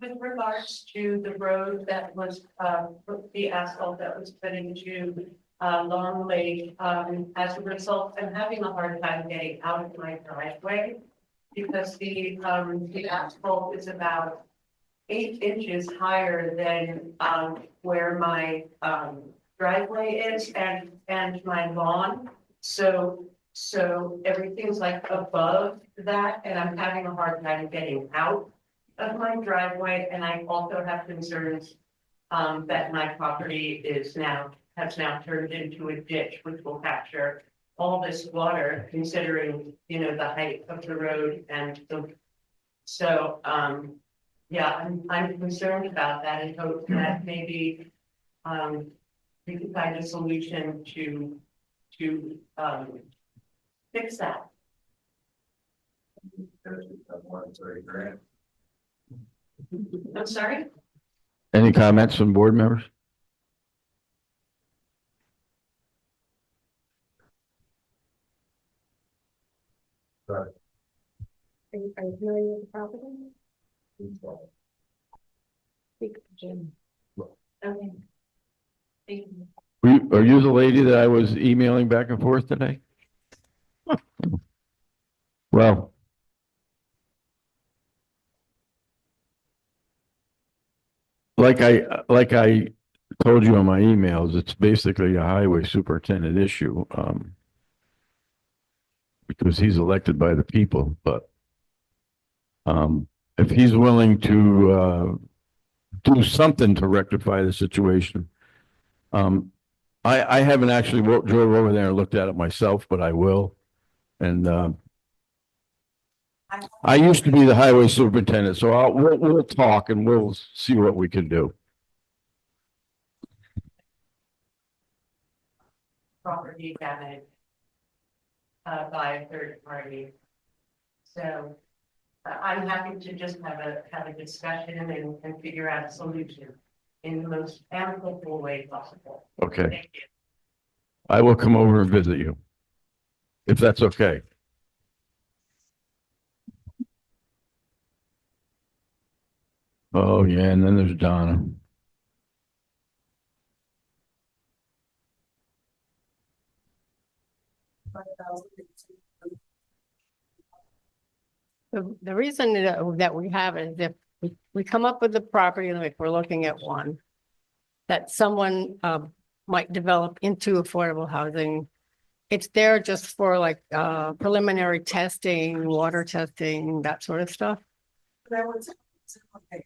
With regards to the road that was, the asphalt that was put into, Long Lake, as a result, I'm having a hard time getting out of my driveway because the asphalt is about 8 inches higher than, where my, driveway is and my lawn. So everything's like above that, and I'm having a hard time getting out of my driveway, and I also have concerns that my property has now turned into a ditch, which will capture all this water, considering, the height of the road and so, yeah, I'm concerned about that and hope that maybe we can find a solution to fix that. I'm sorry? Any comments from board members? Are you familiar with the property? Speak to Jim. Okay. Thank you. Are you the lady that I was emailing back and forth today? Well. Like I told you on my emails, it's basically a highway superintendent issue. Because he's elected by the people, but if he's willing to do something to rectify the situation. I haven't actually drove over there and looked at it myself, but I will. And I used to be the highway superintendent, so we'll talk and we'll see what we can do. Property damage by a third party. So I'm happy to just have a discussion and figure out a solution in the most amicable way possible. Okay, Thank you. I will come over and visit you. If that's okay. Oh, yeah, and then there's Donna. The reason that we have it is if we come up with the property, like we're looking at one, that someone might develop into affordable housing. It's there just for like preliminary testing, water testing, that sort of stuff. That was okay.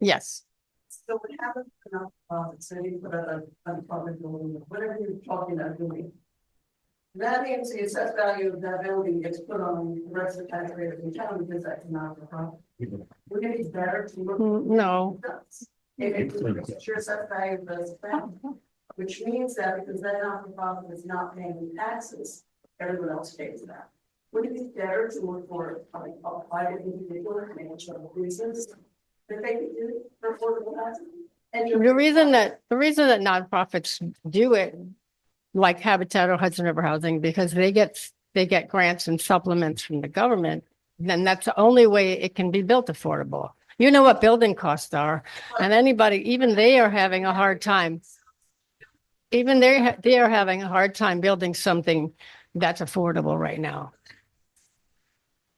Yes. So we haven't enough city for the apartment building, whatever you're talking about doing. That means the assessed value of that building gets put on the rest of the tax rate of the town because that's not the problem. Wouldn't it be better to look? No. If it's your assessed value of the family, which means that because that not-for-profit is not paying taxes, everyone else pays that. Wouldn't it be better to look for like a private individual financial reasons that they could do for affordable housing? And The reason that nonprofits do it, like Habitat or Hudson River Housing, because they get grants and supplements from the government, then that's the only way it can be built affordable. You know what building costs are, and anybody, even they are having a hard time. Even they are having a hard time building something that's affordable right now.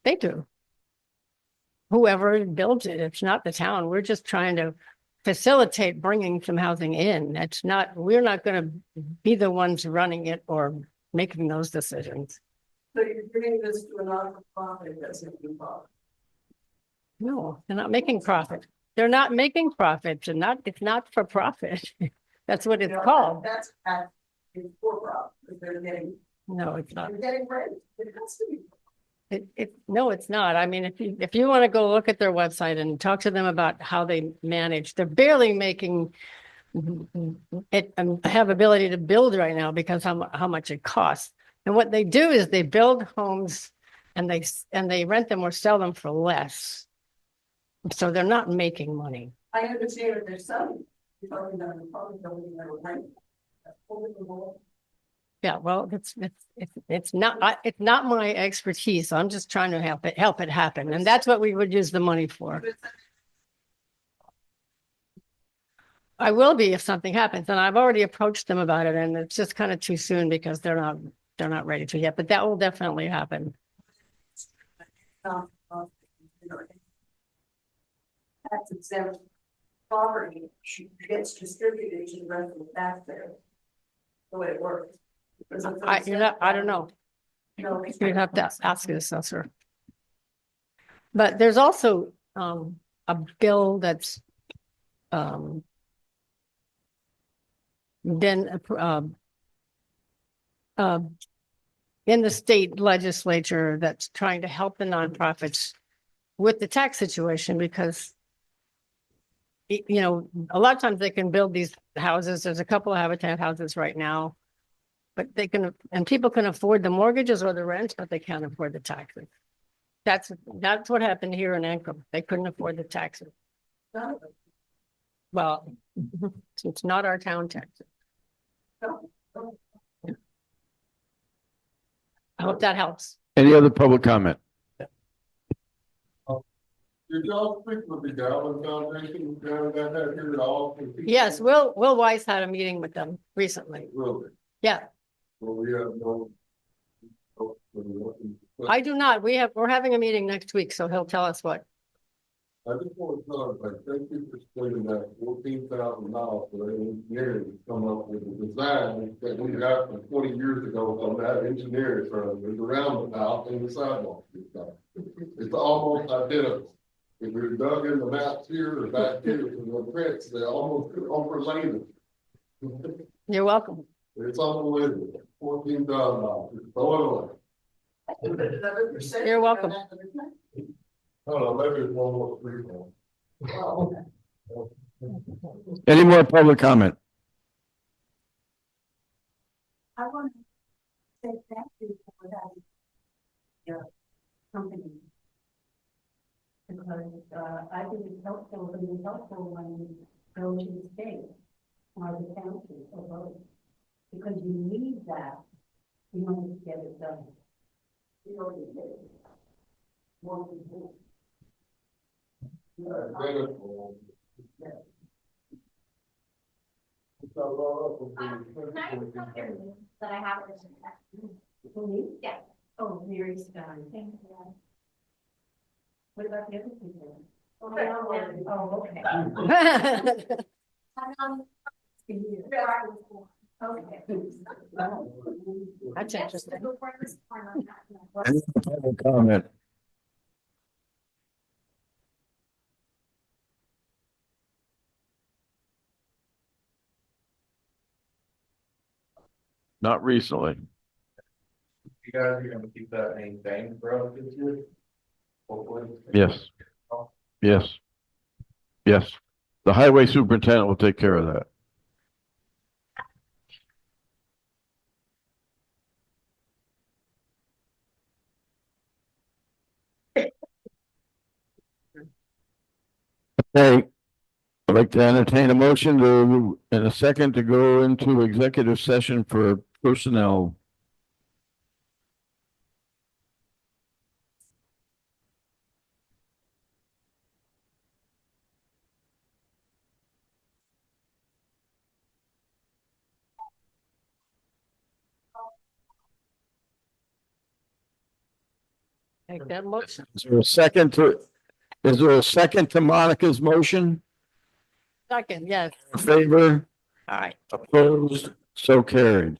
They do. Whoever builds it, it's not the town. We're just trying to facilitate bringing some housing in. That's not, we're not going to be the ones running it or making those decisions. So you're bringing this to a non-profit that's making profit. No, they're not making profit. They're not making profits and it's not for profit. That's what it's You know, called. That's it's for profit, because they're getting, No, it's not. they're getting rent. It has to be. No, it's not. I mean, if you want to go look at their website and talk to them about how they manage, they're barely making it have ability to build right now because how much it costs. And what they do is they build homes and they rent them or sell them for less. So they're not making money. I understand that there's some, you're talking about the public building that are rent. That's fully remote. Yeah, well, it's not my expertise. I'm just trying to help it happen. And that's what we would use the money for. I will be if something happens, and I've already approached them about it, and it's just kind of too soon because they're not ready to yet, but that will definitely happen. You know, tax exempt property gets distributed to the rest of the taxpayers. The way it works. I don't know. No. You'd have to ask the assessor. But there's also a bill that's been in the state legislature that's trying to help the nonprofits with the tax situation because you know, a lot of times they can build these houses. There's a couple of Habitat houses right now. But they can, and people can afford the mortgages or the rent, but they can't afford the taxes. That's what happened here in Ankrum. They couldn't afford the taxes. Well, it's not our town taxes. I hope that helps. Any other public comment? Did y'all speak with the Galvin Foundation, that had here at all? Yes, Will Weiss had a meeting with them recently. Really? Yeah, Well, we have no. I do not. We're having a meeting next week, so he'll tell us what. I just want to tell everybody, thank you for spending that $14,000 for the engineering to come up with the design that we got from 20 years ago from that engineering firm. There's a roundabout and the sidewalk. It's almost identical. If we dug in the maps here or back here in the prints, they're almost overlaid. You're welcome. It's unbelievable. $14,000. Throw it away. You're welcome. Oh, maybe it's one more free one. Any more public comment? I want to say thank you for that. Your company. Because, I think it's helpful when you go to the state or the county or both. Because you need that in order to get it done. You know, you get it. More than that. That I have it. Yeah. Oh, very stunning. Thank you. What about the other people? Oh, okay. Okay. That's interesting. Any public comment? Not recently. You guys are gonna keep that maintained throughout this year? Hopefully. Yes. Yes. Yes. The highway superintendent will take care of that. Okay. I'd like to entertain a motion to, in a second, to go into executive session for personnel. Take that motion. Is there a second to Monica's motion? Second, yes. In favor? All right. Opposed? So carried.